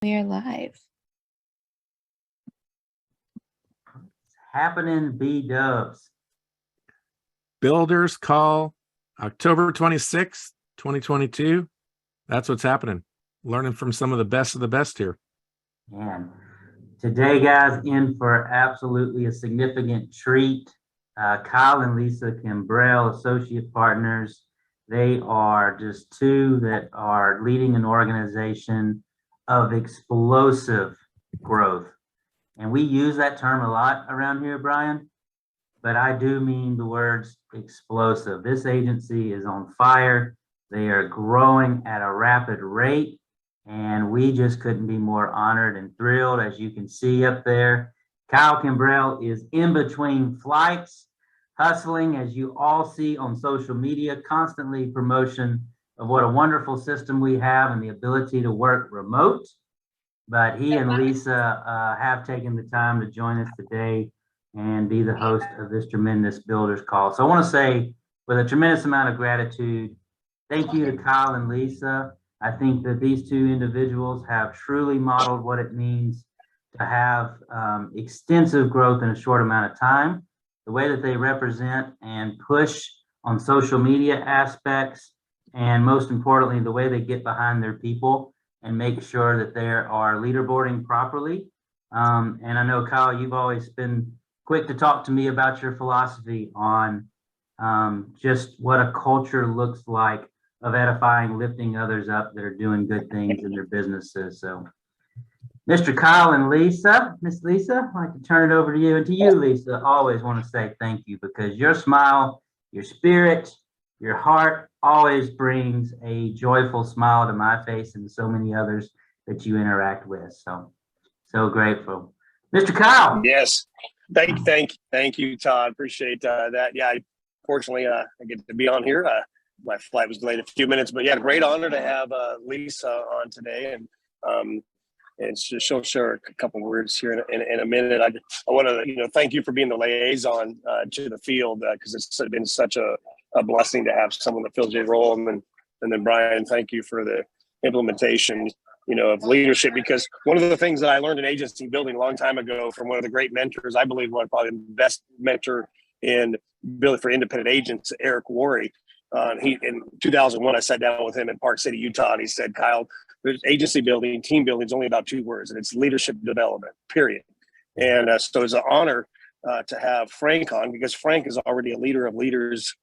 We are live. It's happening, B-dubs. Builders Call, October 26th, 2022. That's what's happening. Learning from some of the best here. And today, guys, in for absolutely a significant treat. Kyle and Lisa Kimbrell, associate partners. They are just two that are leading an organization of explosive growth. And we use that term a lot around here, Brian, but I do mean the words explosive. This agency is on fire. They are growing at a rapid rate, and we just couldn't be more honored and thrilled. As you can see up there, Kyle Kimbrell is in between flights, hustling, as you all see on social media, constantly promotion of what a wonderful system we have and the ability to work remote. But he and Lisa have taken the time to join us today and be the host of this tremendous Builders Call. So I want to say, with a tremendous amount of gratitude, thank you to Kyle and Lisa. I think that these two individuals have truly modeled what it means to have extensive growth in a short amount of time. The way that they represent and push on social media aspects, and most importantly, the way they get behind their people and make sure that they are leaderboarding properly. And I know, Kyle, you've always been quick to talk to me about your philosophy on just what a culture looks like of edifying, lifting others up that are doing good things in their businesses. So Mr. Kyle and Lisa, Miss Lisa, I'd like to turn it over to you. And to you, Lisa, always want to say thank you, because your smile, your spirit, your heart always brings a joyful smile to my face and so many others that you interact with. So grateful. Mr. Kyle. Yes. Thank you, Todd. Appreciate that. Yeah, fortunately, I get to be on here. My flight was delayed a few minutes, but yeah, great honor to have Lisa on today, and she'll share a couple words here in a minute. I want to thank you for being the liaison to the field, because it's been such a blessing to have someone that fills your role, and then Brian, thank you for the implementation of leadership, because one of the things that I learned in agency building a long time ago from one of the great mentors, I believe probably the best mentor in building for independent agents, Eric Worre. He in 2001, I sat down with him in Park City, Utah, and he said, "Kyle, there's agency building, team building is only about two words, and it's leadership development, period." And so it's an honor to have Frank on, because Frank is already a leader of leaders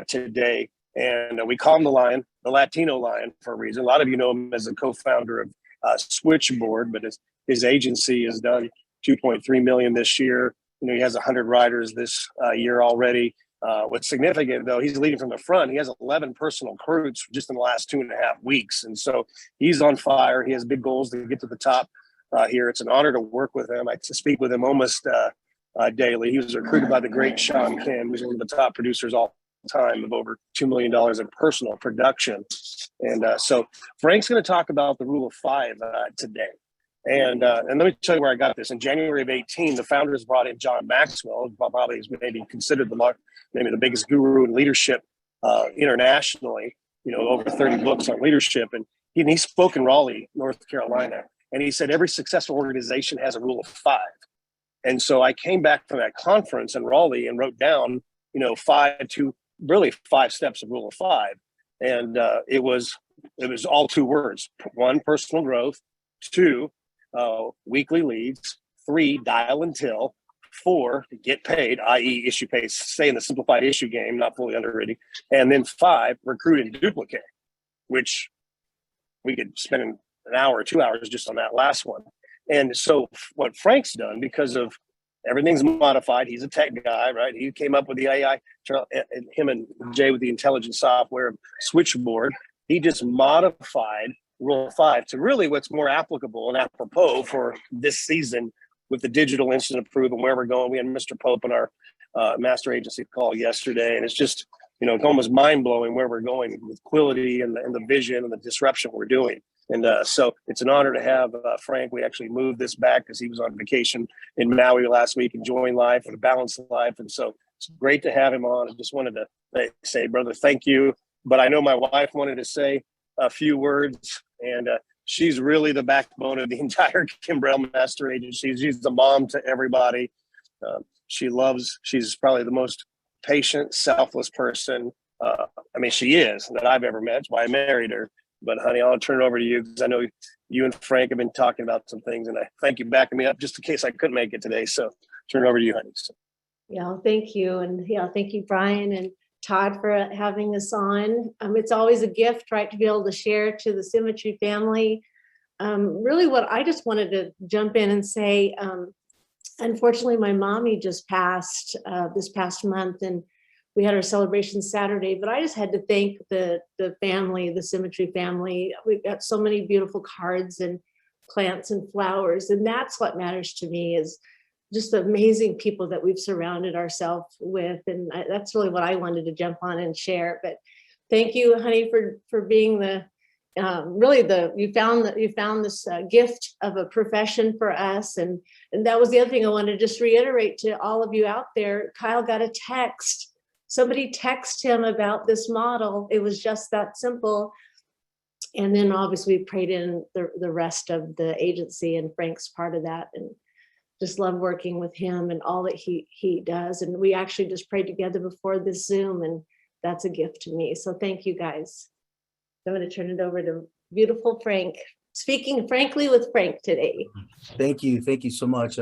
today. And we call him the Lion, the Latino Lion, for a reason. A lot of you know him as a co-founder of Switchboard, but his agency has done $2.3 million this year. He has 100 riders this year already. What's significant, though, he's leading from the front. He has 11 personal recruits just in the last 2.5 weeks. And so he's on fire. He has big goals to get to the top here. It's an honor to work with him. I speak with him almost daily. He was recruited by the great Sean Kim, who's one of the top producers all time of over $2 million in personal production. And so Frank's going to talk about the rule of five today. And let me tell you where I got this. In January of 2018, the founders brought in John Maxwell, probably is maybe considered maybe the biggest guru in leadership internationally, over 30 books on leadership. And he spoke in Raleigh, North Carolina. And he said, every successful organization has a rule of five. And so I came back from that conference in Raleigh and wrote down, five steps of rule of five. And it was all two words. 1, personal growth. 2, weekly leads. 3, dial and till. 4, get paid, i.e. issue pay, stay in the simplified issue game, not fully underwritten. And then 5, recruit and duplicate, which we could spend an hour or 2 hours just on that last one. And so what Frank's done, because of everything's modified, he's a tech guy, right? He came up with the AI, and him and Jay with the intelligent software Switchboard. He just modified Rule 5 to really what's more applicable and apropos for this season with the digital instant approve and where we're going. We had Mr. Pope in our master agency call yesterday, and it's just, it's almost mind-blowing where we're going with Quility and the vision and the disruption we're doing. And so it's an honor to have Frank. We actually moved this back because he was on vacation in Maui last week, enjoying life and a balanced life. And so it's great to have him on. I just wanted to say, brother, thank you. But I know my wife wanted to say a few words. And she's really the backbone of the entire Kimbrell Master Agency. She's the mom to everybody. She's probably the most patient, selfless person. I mean, she is that I've ever met. That's why I married her. But honey, I'll turn it over to you because I know you and Frank have been talking about some things, and I thank you backing me up just in case I couldn't make it today. So turn it over to you, honey. So. Yeah, thank you. And yeah, thank you, Brian and Todd, for having us on. It's always a gift, right, to be able to share to the Symmetry family. Really what I just wanted to jump in and say, unfortunately, my mommy just passed this past month, and we had our celebration Saturday, but I just had to thank the family, the Symmetry family. We've got so many beautiful cards and plants and flowers, and that's what matters to me, is just the amazing people that we've surrounded ourselves with. And that's really what I wanted to jump on and share. But thank you, honey, for being you found this gift of a profession for us. And that was the other thing I wanted to just reiterate to all of you out there. Kyle got a text. Somebody texted him about this model. It was just that simple. And then obviously we prayed in the rest of the agency, and Frank's part of that. And just love working with him and all that he does. And we actually just prayed together before this Zoom, and that's a gift to me. So thank you, guys. I'm going to turn it over to beautiful Frank. Speaking frankly with Frank today. Thank you. Thank you so much.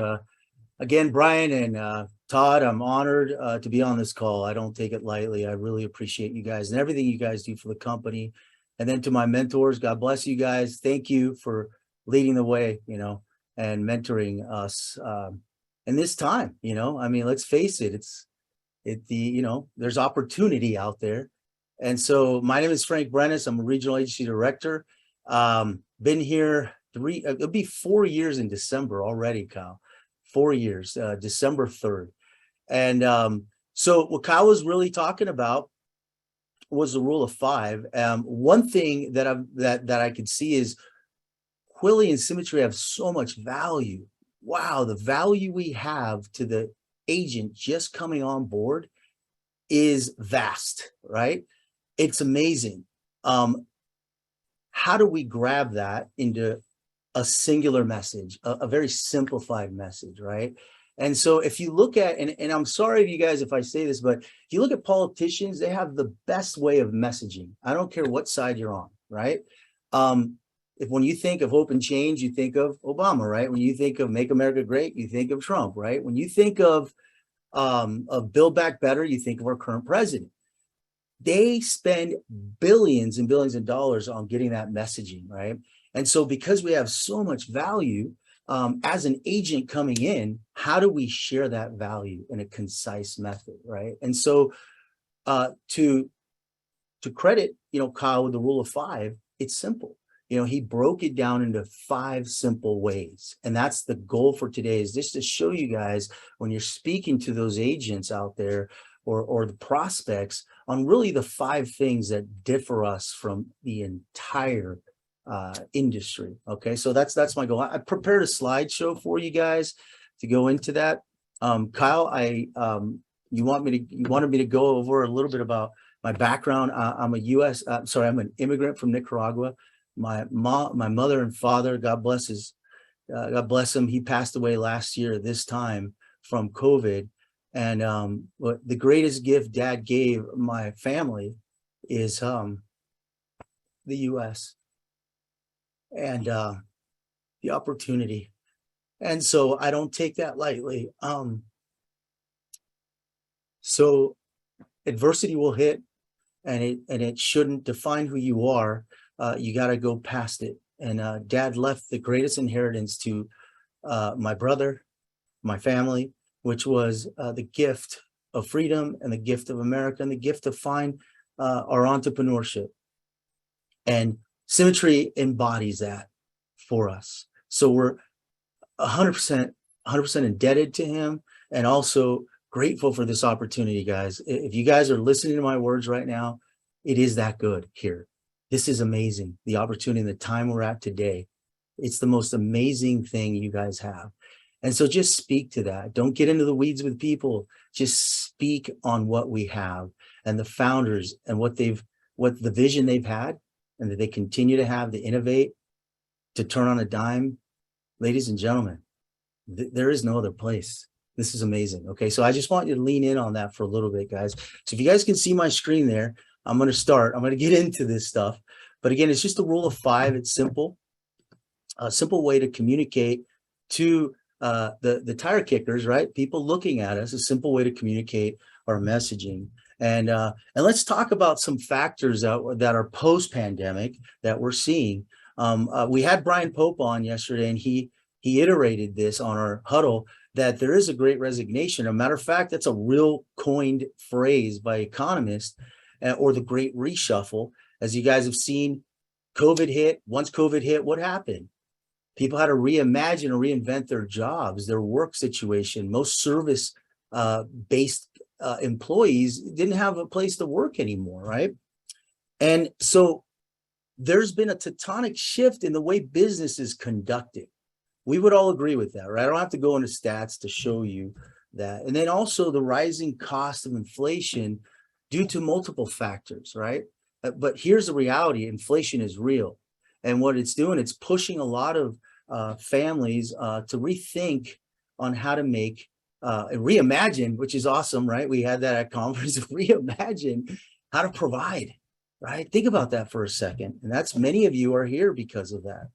Again, Brian and Todd, I'm honored to be on this call. I don't take it lightly. I really appreciate you guys and everything you guys do for the company. And then to my mentors, God bless you guys. Thank you for leading the way, and mentoring us in this time. I mean, let's face it, there's opportunity out there. And so my name is Frank Brennis. I'm a regional agency director. Been here it'll be 4 years in December already, Kyle. 4 years, December 3rd. And so what Kyle was really talking about was the rule of 5. One thing that I could see is Quilly and Symmetry have so much value. Wow, the value we have to the agent just coming on board is vast, right? It's amazing. How do we grab that into a singular message, a very simplified message, right? And so if you look at, and I'm sorry to you guys if I say this, but if you look at politicians, they have the best way of messaging. I don't care what side you're on, right? When you think of hope and change, you think of Obama, right? When you think of make America great, you think of Trump, right? When you think of Build Back Better, you think of our current president. They spend billions and billions of dollars on getting that messaging, right? And so because we have so much value, as an agent coming in, how do we share that value in a concise method, right? And so to credit, Kyle with the rule of 5, it's simple. He broke it down into 5 simple ways. And that's the goal for today, is just to show you guys when you're speaking to those agents out there or the prospects on really the 5 things that differ us from the entire industry. Okay, so that's my goal. I prepared a slideshow for you guys to go into that. Kyle, you wanted me to go over a little bit about my background. I'm an immigrant from Nicaragua. My mother and father, God bless him. He passed away last year this time from COVID. And the greatest gift Dad gave my family is the U.S. and the opportunity. And so I don't take that lightly. So adversity will hit, and it shouldn't define who you are. You got to go past it. And Dad left the greatest inheritance to my brother, my family, which was the gift of freedom and the gift of America and the gift of find our entrepreneurship. And Symmetry embodies that for us. So we're 100% indebted to him, and also grateful for this opportunity, guys. If you guys are listening to my words right now, it is that good here. This is amazing. The opportunity and the time we're at today. It's the most amazing thing you guys have. And so just speak to that. Don't get into the weeds with people. Just speak on what we have and the founders and what the vision they've had and that they continue to have to innovate to turn on a dime, ladies and gentlemen, there is no other place. This is amazing. Okay, so I just want you to lean in on that for a little bit, guys. So if you guys can see my screen there, I'm going to get into this stuff. But again, it's just a rule of 5. It's simple. A simple way to communicate to the tire kickers, right? People looking at us, a simple way to communicate our messaging. And let's talk about some factors that are post-pandemic that we're seeing. We had Brian Pope on yesterday, and he iterated this on our huddle, that there is a great resignation. As a matter of fact, that's a real coined phrase by economists, or the great reshuffle. As you guys have seen, COVID hit. Once COVID hit, what happened? People had to reimagine or reinvent their jobs, their work situation. Most service based employees didn't have a place to work anymore, right? And so there's been a tectonic shift in the way business is conducted. We would all agree with that, right? I don't have to go into stats to show you that. And then also the rising cost of inflation due to multiple factors, right? But here's the reality: inflation is real. And what it's doing, it's pushing a lot of families to rethink on how to make reimagine, which is awesome, right? We had that at conference, reimagine how to provide, right? Think about that for a second. And that's, many of you are here because of that.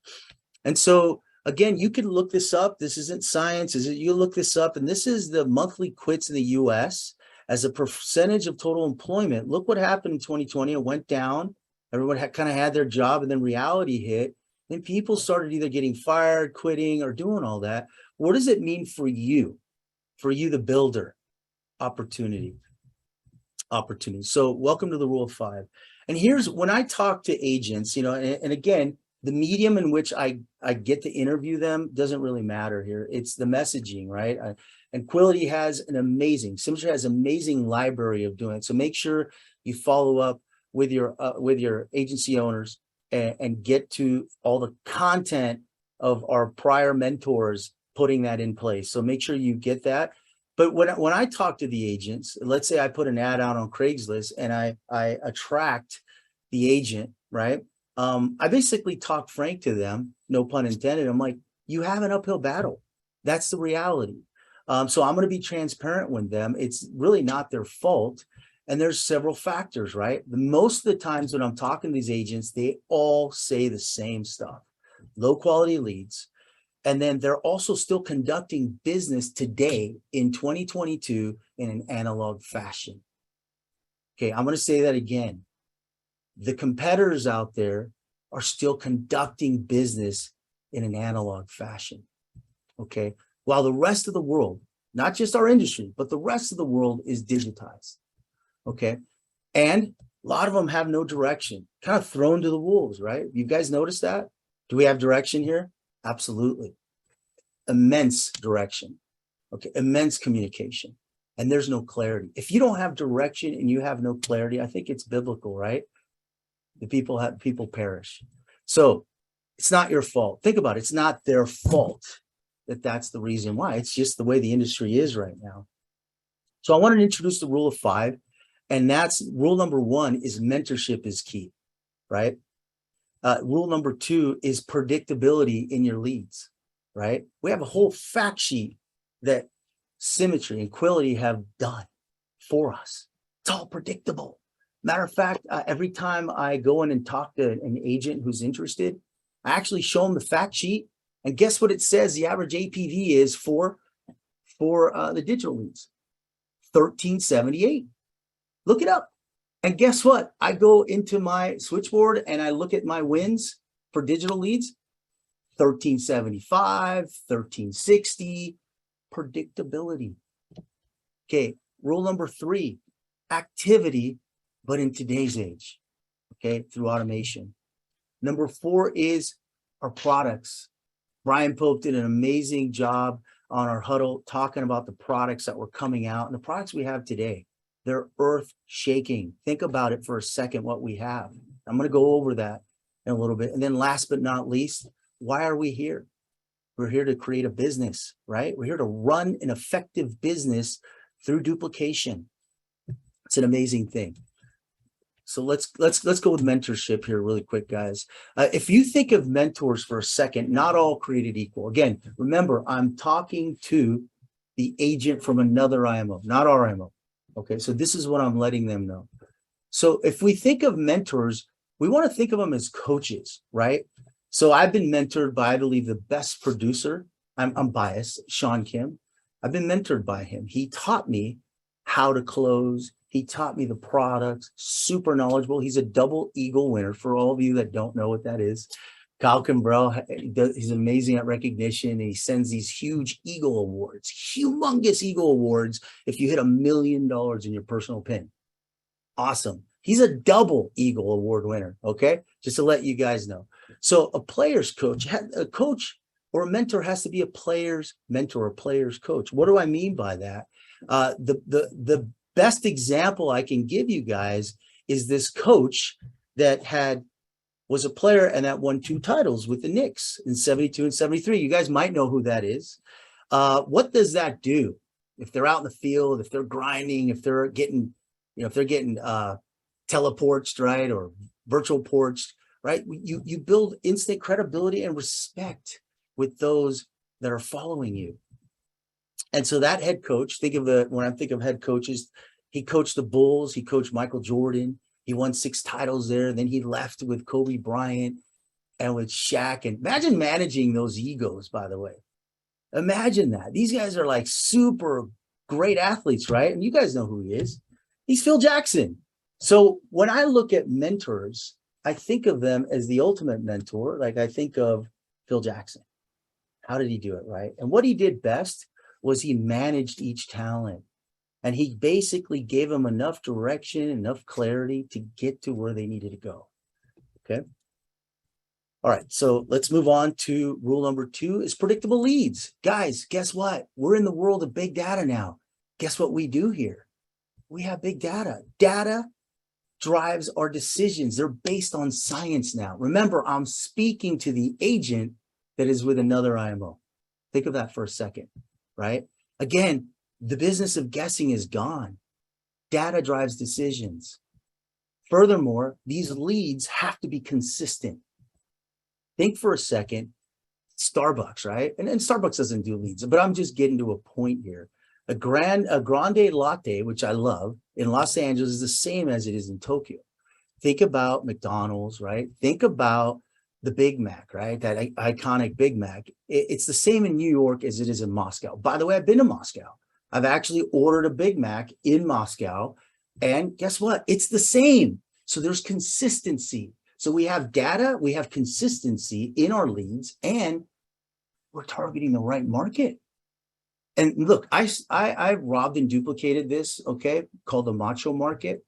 And so again, you can look this up. This isn't science, is it? You look this up, and this is the monthly quits in the US as a percentage of total employment. Look what happened in 2020. It went down. Everyone kind of had their job, and then reality hit, and people started either getting fired, quitting, or doing all that. What does it mean for you, the builder? Opportunity. So welcome to the rule of 5. And here's, when I talk to agents, and again, the medium in which I get to interview them doesn't really matter here. It's the messaging, right? And Quility has Symmetry has an amazing library of doing it. So make sure you follow up with your agency owners and get to all the content of our prior mentors putting that in place. So make sure you get that. But when I talk to the agents, let's say I put an ad out on Craigslist and I attract the agent, right? I basically talk frank to them, no pun intended. I'm like, you have an uphill battle. That's the reality. So I'm going to be transparent with them. It's really not their fault. And there's several factors, right? Most of the times when I'm talking to these agents, they all say the same stuff: low quality leads. And then they're also still conducting business today in 2022 in an analog fashion. Okay, I'm going to say that again. The competitors out there are still conducting business in an analog fashion. Okay, while the rest of the world, not just our industry, but the rest of the world is digitized. Okay, and a lot of them have no direction, kind of thrown to the wolves, right? You guys notice that? Do we have direction here? Absolutely. Immense direction. Okay, immense communication. And there's no clarity. If you don't have direction and you have no clarity, I think it's biblical, right? The people perish. So it's not your fault. Think about it. It's not their fault that's the reason why. It's just the way the industry is right now. So I wanted to introduce the rule of 5. And that's rule number 1 is mentorship is key, right? Rule number 2 is predictability in your leads, right? We have a whole fact sheet that Symmetry and Quility have done for us. It's all predictable. Matter of fact, every time I go in and talk to an agent who's interested, I actually show them the fact sheet. And guess what it says the average APV is for the digital leads? $13.78. Look it up. And guess what? I go into my switchboard and I look at my wins for digital leads. $13.75, $13.60, predictability. Okay, rule number 3, activity, but in today's age, okay, through automation. Number 4 is our products. Brian Pope did an amazing job on our huddle talking about the products that were coming out, and the products we have today. They're earth shaking. Think about it for a second, what we have. I'm going to go over that in a little bit. And then last but not least, why are we here? We're here to create a business, right? We're here to run an effective business through duplication. It's an amazing thing. So let's go with mentorship here really quick, guys. If you think of mentors for a second, not all created equal. Again, remember, I'm talking to the agent from another IMO, not our IMO. Okay, so this is what I'm letting them know. So if we think of mentors, we want to think of them as coaches, right? So I've been mentored by, I believe, the best producer. I'm biased, Sean Kim. I've been mentored by him. He taught me how to close. He taught me the products, super knowledgeable. He's a double Eagle winner. For all of you that don't know what that is, Kyle Kimbrell, he's amazing at recognition. And he sends these huge Eagle awards, humongous Eagle awards if you hit $1 million in your personal pin. Awesome. He's a double Eagle award winner. Okay. Just to let you guys know. So a player's coach, a coach or a mentor has to be a player's mentor, a player's coach. What do I mean by that? The best example I can give you guys is this coach that was a player and that won 2 titles with the Knicks in 72 and 73. You guys might know who that is. What does that do? If they're out in the field, if they're grinding, if they're getting, teleports, right? Or virtual ports, right? You build instant credibility and respect with those that are following you. And so that head coach, when I think of head coaches, he coached the Bulls, he coached Michael Jordan, he won 6 titles there, and then he left with Kobe Bryant and with Shaq. And imagine managing those egos, by the way. Imagine that. These guys are like super great athletes, right? And you guys know who he is. He's Phil Jackson. So when I look at mentors, I think of them as the ultimate mentor. Like I think of Phil Jackson. How did he do it, right? And what he did best was he managed each talent. And he basically gave them enough direction, enough clarity to get to where they needed to go. Okay. All right. So let's move on to rule number 2 is predictable leads. Guys, guess what? We're in the world of big data now. Guess what we do here? We have big data. Data drives our decisions. They're based on science now. Remember, I'm speaking to the agent that is with another IMO. Think of that for a second, right? Again, the business of guessing is gone. Data drives decisions. Furthermore, these leads have to be consistent. Think for a second, Starbucks, right? And Starbucks doesn't do leads, but I'm just getting to a point here. A grande latte, which I love, in Los Angeles is the same as it is in Tokyo. Think about McDonald's, right? Think about the Big Mac, right? That iconic Big Mac. It's the same in New York as it is in Moscow. By the way, I've been to Moscow. I've actually ordered a Big Mac in Moscow. And guess what? It's the same. So there's consistency. So we have data, we have consistency in our leads, and we're targeting the right market. And look, I robbed and duplicated this, okay, called the macho market.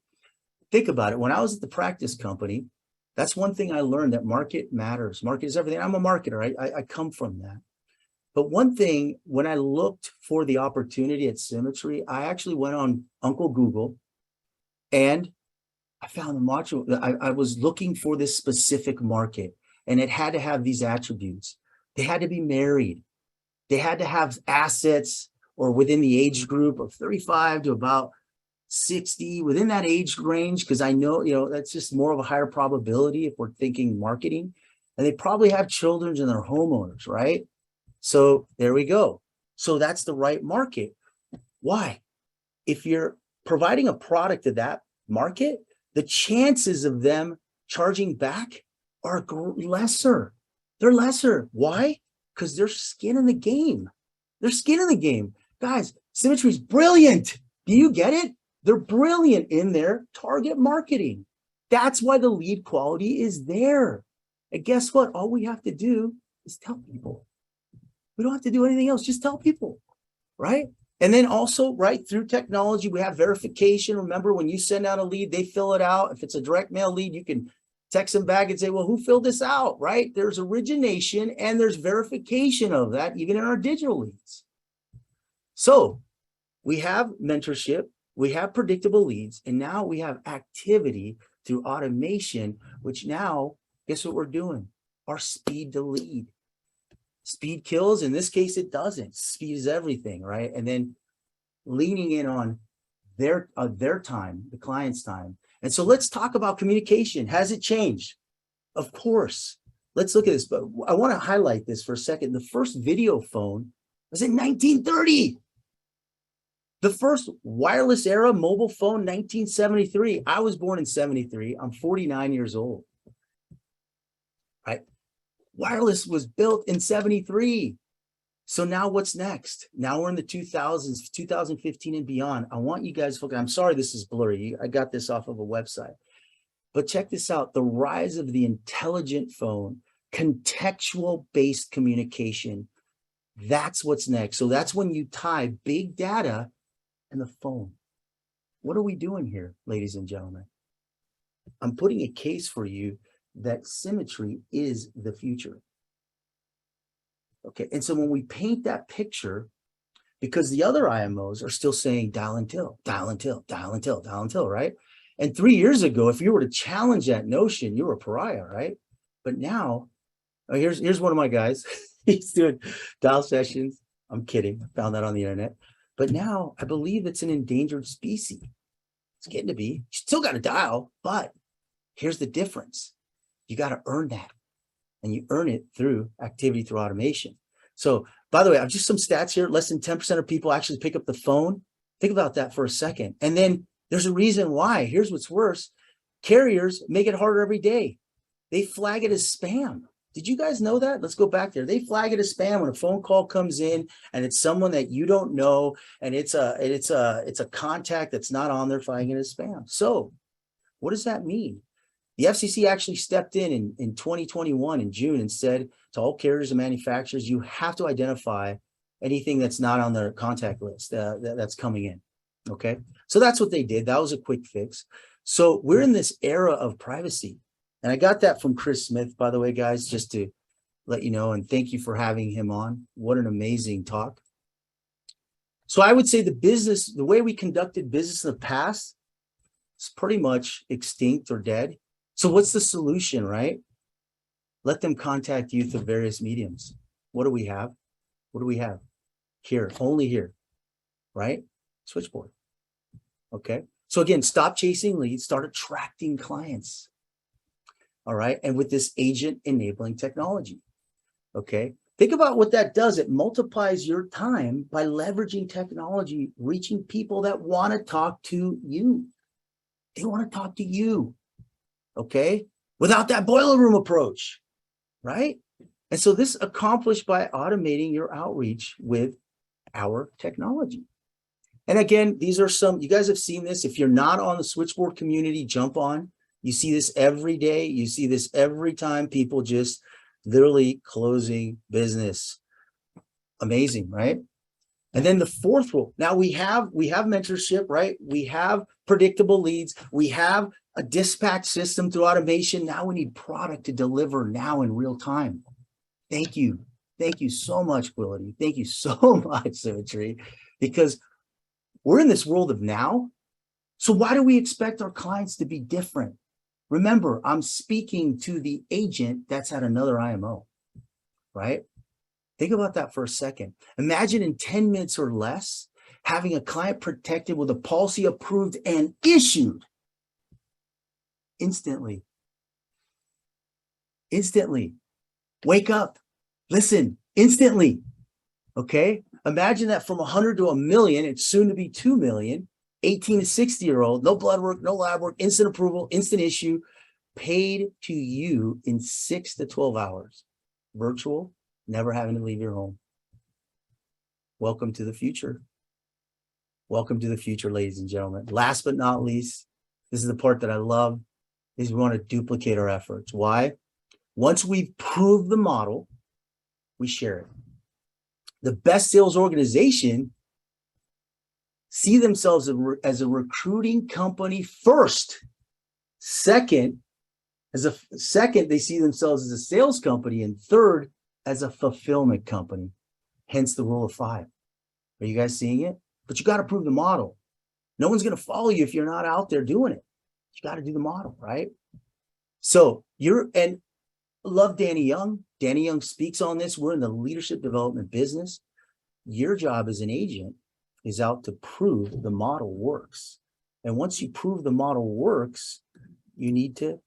Think about it. When I was at the practice company, that's one thing I learned, that market matters. Market is everything. I'm a marketer. I come from that. But one thing, when I looked for the opportunity at Symmetry, I actually went on Uncle Google and I found the macho. I was looking for this specific market, and it had to have these attributes. They had to be married. They had to have assets or within the age group of 35 to about 60, within that age range, because I know, that's just more of a higher probability if we're thinking marketing. And they probably have children and they're homeowners, right? So there we go. So that's the right market. Why? If you're providing a product to that market, the chances of them charging back are lesser. They're lesser. Why? Because they're skin in the game. They're skin in the game. Guys, Symmetry's brilliant. Do you get it? They're brilliant in their target marketing. That's why the lead quality is there. And guess what? All we have to do is tell people. We don't have to do anything else. Just tell people, right? And then also, right, through technology, we have verification. Remember, when you send out a lead, they fill it out. If it's a direct mail lead, you can text them back and say, well, who filled this out, right? There's origination and there's verification of that, even in our digital leads. So we have mentorship, we have predictable leads, and now we have activity through automation, which now, guess what we're doing? Our speed to lead. Speed kills. In this case, it doesn't. Speed is everything, right? And then leaning in on their time, the client's time. And so let's talk about communication. Has it changed? Of course. Let's look at this, but I want to highlight this for a second. The first video phone was in 1930. The first wireless era mobile phone, 1973. I was born in 73. I'm 49 years old. Right? Wireless was built in 73. So now what's next? Now we're in the 2000s, 2015 and beyond. I want you guys to look. I'm sorry this is blurry. I got this off of a website. But check this out. The rise of the intelligent phone, contextual-based communication. That's what's next. So that's when you tie big data and the phone. What are we doing here, ladies and gentlemen? I'm putting a case for you that symmetry is the future. Okay, and so when we paint that picture, because the other IMOs are still saying dial until, dial until, dial until, dial until, right? And 3 years ago, if you were to challenge that notion, you were a pariah, right? But now, here's one of my guys. He's doing dial sessions. I'm kidding. I found that on the internet. But now I believe it's an endangered species. It's getting to be. You still got to dial, but here's the difference. You got to earn that. And you earn it through activity, through automation. So, by the way, I've just some stats here. Less than 10% of people actually pick up the phone. Think about that for a second. And then there's a reason why. Here's what's worse. Carriers make it harder every day. They flag it as spam. Did you guys know that? Let's go back there. They flag it as spam when a phone call comes in and it's someone that you don't know and it's a contact that's not on there, flagging it as spam. So, what does that mean? The FCC actually stepped in 2021 in June and said to all carriers and manufacturers, you have to identify anything that's not on their contact list that's coming in. Okay, so that's what they did. That was a quick fix. So we're in this era of privacy. And I got that from Chris Smith, by the way, guys, just to let you know, and thank you for having him on. What an amazing talk. So I would say the way we conducted business in the past is pretty much extinct or dead. So what's the solution, right? Let them contact you through various mediums. What do we have? What do we have? Here, only here, right? Switchboard. Okay. So again, stop chasing leads, start attracting clients. All right. And with this agent enabling technology. Okay. Think about what that does. It multiplies your time by leveraging technology, reaching people that want to talk to you. They want to talk to you. Okay. Without that boiler room approach. Right. And so this accomplished by automating your outreach with our technology. And again, these are some, you guys have seen this. If you're not on the switchboard community, jump on. You see this every day. You see this every time people just literally closing business. Amazing, right? And then the fourth rule. Now we have mentorship, right? We have predictable leads. We have a dispatch system through automation. Now we need product to deliver now in real time. Thank you. Thank you so much, Quillity. Thank you so much, Symmetry, because we're in this world of now. So why do we expect our clients to be different? Remember, I'm speaking to the agent that's at another IMO, right? Think about that for a second. Imagine in 10 minutes or less, having a client protected with a policy approved and issued instantly. Instantly. Wake up. Listen, instantly. Okay? Imagine that from 100 to 1 million, it's soon to be 2 million, 18 to 60-year-old, no blood work, no lab work, instant approval, instant issue, paid to you in 6 to 12 hours. Virtual, never having to leave your home. Welcome to the future. Welcome to the future, ladies and gentlemen. Last but not least, this is the part that I love, is we want to duplicate our efforts. Why? Once we've proved the model, we share it. The best sales organization see themselves as a recruiting company first. Second, they see themselves as a sales company, and third, as a fulfillment company. Hence the rule of 5. Are you guys seeing it? But you got to prove the model. No one's going to follow you if you're not out there doing it. You got to do the model, right? So and love Danny Young. Danny Young speaks on this. We're in the leadership development business. Your job as an agent is out to prove the model works. And once you prove the model works, you need to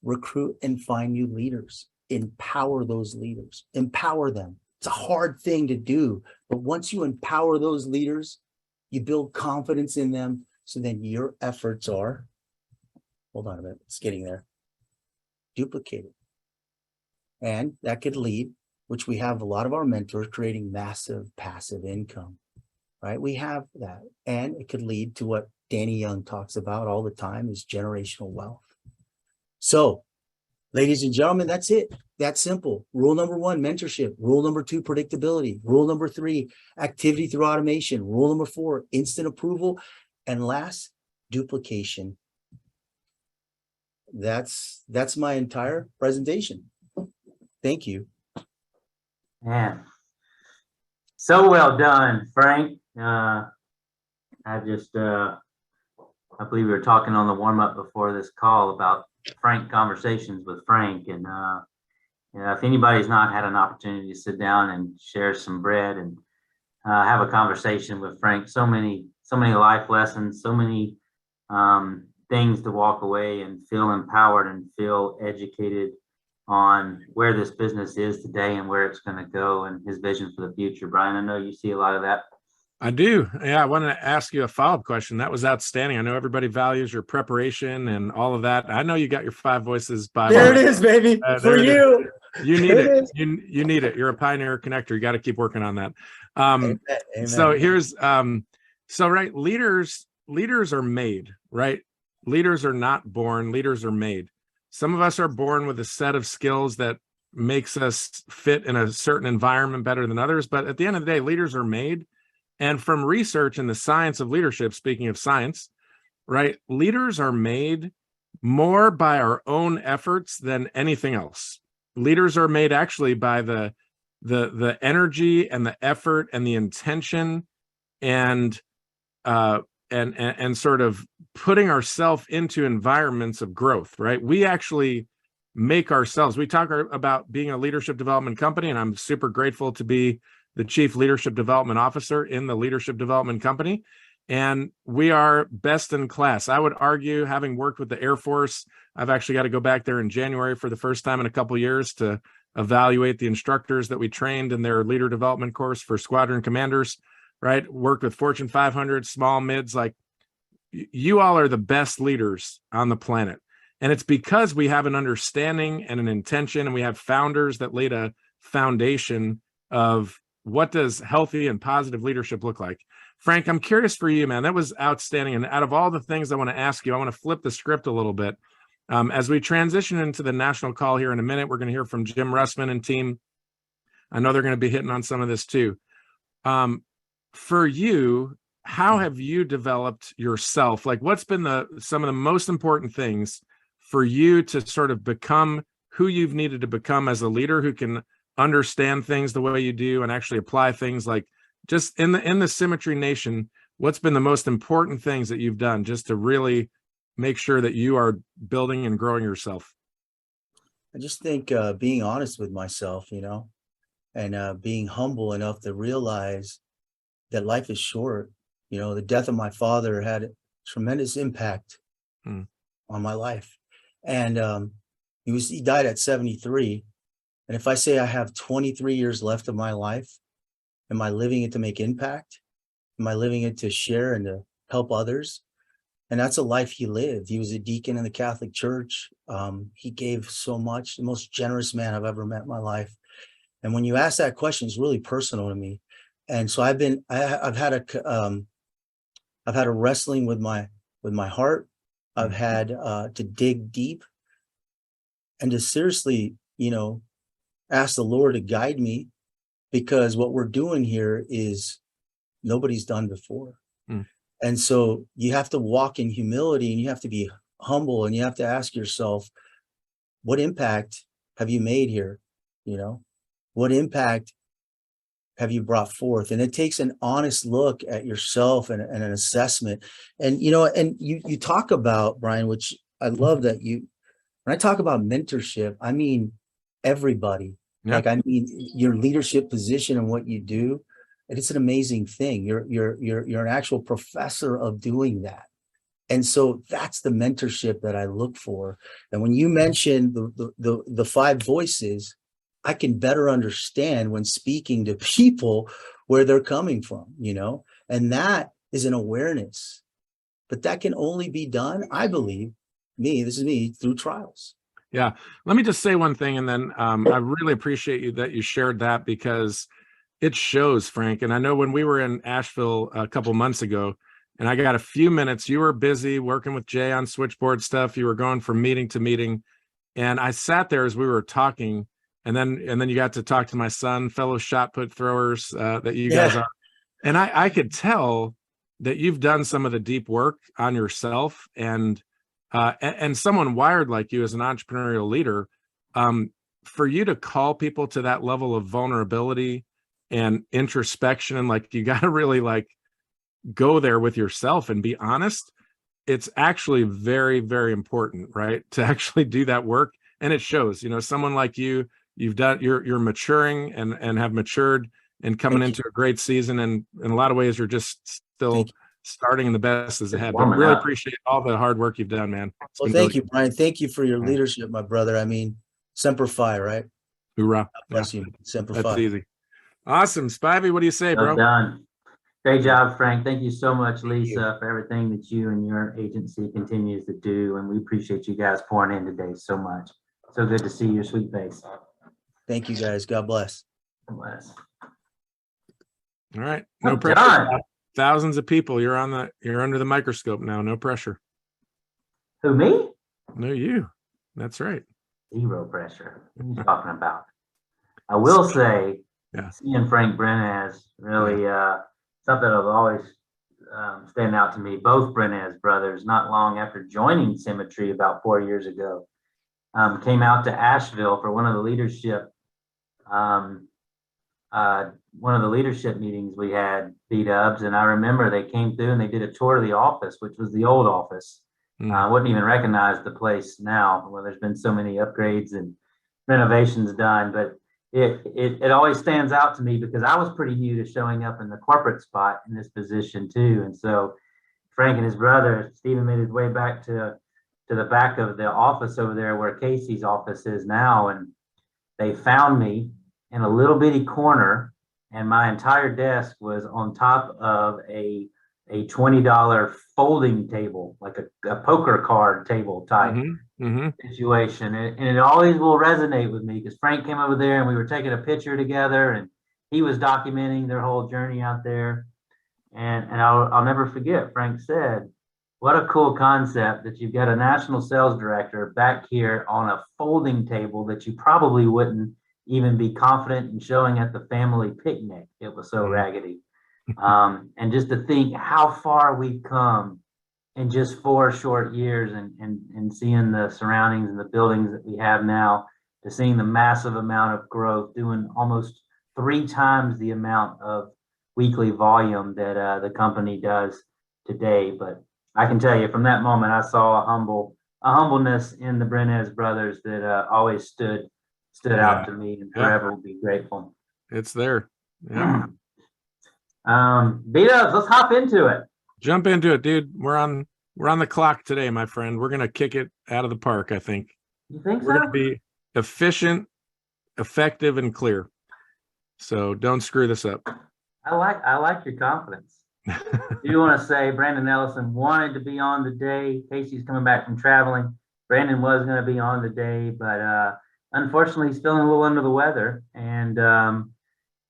recruit and find new leaders, empower those leaders, empower them. It's a hard thing to do, but once you empower those leaders, you build confidence in them. So then your efforts are, hold on a minute, it's getting there, duplicated. And that could lead, which we have a lot of our mentors creating massive passive income, right? We have that. And it could lead to what Danny Young talks about all the time is generational wealth. So, ladies and gentlemen, that's it. That's simple. Rule number 1, mentorship. Rule number 2, predictability. Rule number 3, activity through automation. Rule number 4, instant approval. And last, duplication. That's my entire presentation. Thank you. Man, so well done, Frank. I believe we were talking on the warm up before this call about frank conversations with Frank, and if anybody's not had an opportunity to sit down and share some bread and have a conversation with Frank, so many life lessons, so many things to walk away and feel empowered and feel educated on where this business is today and where it's going to go and his vision for the future. Brian, I know you see a lot of that. I do. Yeah, I wanted to ask you a follow-up question. That was outstanding. I know everybody values your preparation and all of that. I know you got your 5 Voices Bible. There it is, baby. For you. You need it. You need it. You're a pioneer connector. You got to keep working on that. Amen. So here's right, leaders are made, right? Leaders are not born, leaders are made. Some of us are born with a set of skills that makes us fit in a certain environment better than others. But at the end of the day, leaders are made. And from research in the science of leadership, speaking of science, right, leaders are made more by our own efforts than anything else. Leaders are made actually by the energy and the effort and the intention and sort of putting ourselves into environments of growth, right? We actually make ourselves. We talk about being a leadership development company, and I'm super grateful to be the Chief Leadership Development Officer in the Leadership Development Company. And we are best in class. I would argue, having worked with the Air Force, I've actually got to go back there in January for the first time in a couple of years to evaluate the instructors that we trained in their leader development course for squadron commanders, right? Worked with Fortune 500, small, mids, like you all are the best leaders on the planet. And it's because we have an understanding and an intention, and we have founders that laid a foundation of what does healthy and positive leadership look like. Frank, I'm curious for you, man. That was outstanding. And out of all the things I want to ask you, I want to flip the script a little bit. As we transition into the national call here in a minute, we're going to hear from Jim Russman and team. I know they're going to be hitting on some of this too. For you, how have you developed yourself? Like, what's been some of the most important things for you to sort of become who you've needed to become as a leader who can understand things the way you do and actually apply things? Like, just in the Symmetry Nation, what's been the most important things that you've done just to really make sure that you are building and growing yourself? I just think being honest with myself, and being humble enough to realize that life is short. The death of my father had a tremendous impact on my life. And he died at 73. And if I say I have 23 years left of my life, am I living it to make impact? Am I living it to share and to help others? And that's a life he lived. He was a deacon in the Catholic Church. He gave so much, the most generous man I've ever met in my life. And when you ask that question, it's really personal to me. And so I've had a wrestling with my heart. I've had to dig deep and to seriously, ask the Lord to guide me, because what we're doing here is nobody's done before. And so you have to walk in humility, and you have to be humble, and you have to ask yourself, what impact have you made here? What impact have you brought forth? And it takes an honest look at yourself and an assessment. And, and you talk about, Brian, which I love that when I talk about mentorship, I mean everybody. Yeah. Like, I mean, your leadership position and what you do, and it's an amazing thing. You're an actual professor of doing that. And so that's the mentorship that I look for. And when you mention the five voices, I can better understand when speaking to people where they're coming from, and that is an awareness. But that can only be done, I believe, this is me, through trials. Yeah. Let me just say one thing, and then I really appreciate you that you shared that, because it shows, Frank. And I know when we were in Asheville a couple months ago, and I got a few minutes, you were busy working with Jay on switchboard stuff. You were going from meeting to meeting. And I sat there as we were talking, and then you got to talk to my son, fellow shot put throwers that you guys are. And I could tell that you've done some of the deep work on yourself, and someone wired like you as an entrepreneurial leader, for you to call people to that level of vulnerability and introspection, and like, you got to really like go there with yourself and be honest. It's actually very, very important, right? To actually do that work. And it shows, someone like you're maturing and have matured and coming into a great season. And in a lot of ways, you're just still starting in the best as ahead. But really appreciate all the hard work you've done, man. Well, thank you, Brian. Thank you for your leadership, my brother. I mean, Semper Fi, right? Hoorah. God bless you. Semper That's Fi. easy. Awesome. Spivey, what do you say, bro? Well done. Great job, Frank. Thank you so much, Lisa, for everything that you and your agency continues to do. And we appreciate you guys pouring in today so much. So good to see your sweet face. Thank you, guys. God bless. God bless. All right. No Well pressure. done. Thousands of people. You're under the microscope now. No pressure. Who, me? No, you. That's right. Zero pressure. What are you talking about? I will say, seeing Frank Brenaz really something that will always stand out to me. Both Brenaz brothers, not long after joining Symmetry about 4 years ago, came out to Asheville for one of the leadership meetings we had, B-dubs, and I remember they came through and they did a tour of the office, which was the old office. I wouldn't even recognize the place now. Well, there's been so many upgrades and renovations done, but it always stands out to me because I was pretty new to showing up in the corporate spot in this position too. And so Frank and his brother, Stephen, made his way back to the back of the office over there where Casey's office is now. And they found me in a little bitty corner, and my entire desk was on top of a $20 folding table, like a poker card table type situation. And it always will resonate with me because Frank came over there and we were taking a picture together and he was documenting their whole journey out there. And I'll never forget, Frank said, what a cool concept that you've got a national sales director back here on a folding table that you probably wouldn't even be confident in showing at the family picnic. It was so raggedy. And just to think how far we've come in just 4 short years, and seeing the surroundings and the buildings that we have now, to seeing the massive amount of growth, doing almost 3 times the amount of weekly volume that the company does today. But I can tell you from that moment, I saw a humbleness in the Brenaz brothers that always stood out to me, and forever will be grateful. It's there. Yeah. B-dubs, let's hop into it. Jump into it, dude. We're on the clock today, my friend. We're gonna kick it out of the park, I think. You think We're so? gonna be efficient, effective, and clear. So don't screw this up. I like your confidence. You want to say Brandon Ellison wanted to be on today. Casey's coming back from traveling. Brandon was going to be on today, but unfortunately he's feeling a little under the weather. And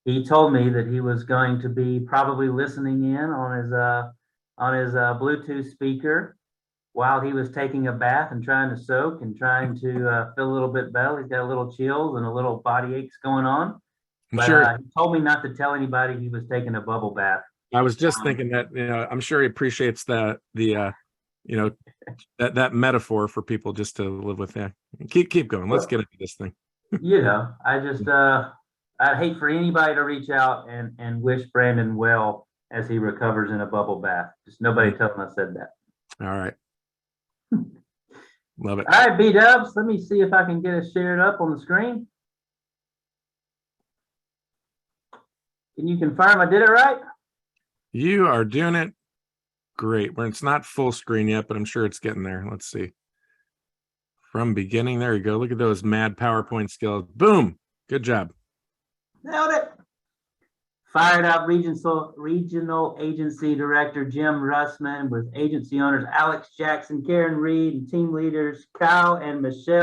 he told me that he was going to be probably listening in on his Bluetooth speaker while he was taking a bath and trying to soak and trying to feel a little bit better. He's got a little chills and a little body aches going on. But he told me not to tell anybody he was taking a bubble bath. I was just thinking that, I'm sure he appreciates that that metaphor for people just to live with. Yeah, keep going. Let's get into this thing. I just I'd hate for anybody to reach out and wish Brandon well as he recovers in a bubble bath. Just nobody tell him I said that. All right. Love it. All right, B-dubs. Let me see if I can get it shared up on the screen. Can you confirm I did it right? You are doing it Great. Where it's not full screen yet, but I'm sure it's getting there. Let's see. From beginning, there you go. Look at those mad PowerPoint skills. Boom. Good job. Nailed it. Fired Up Regional Agency Director Jim Russman with agency owners Alex Jackson, Karen Reed, and team leaders Kyle and Michelle.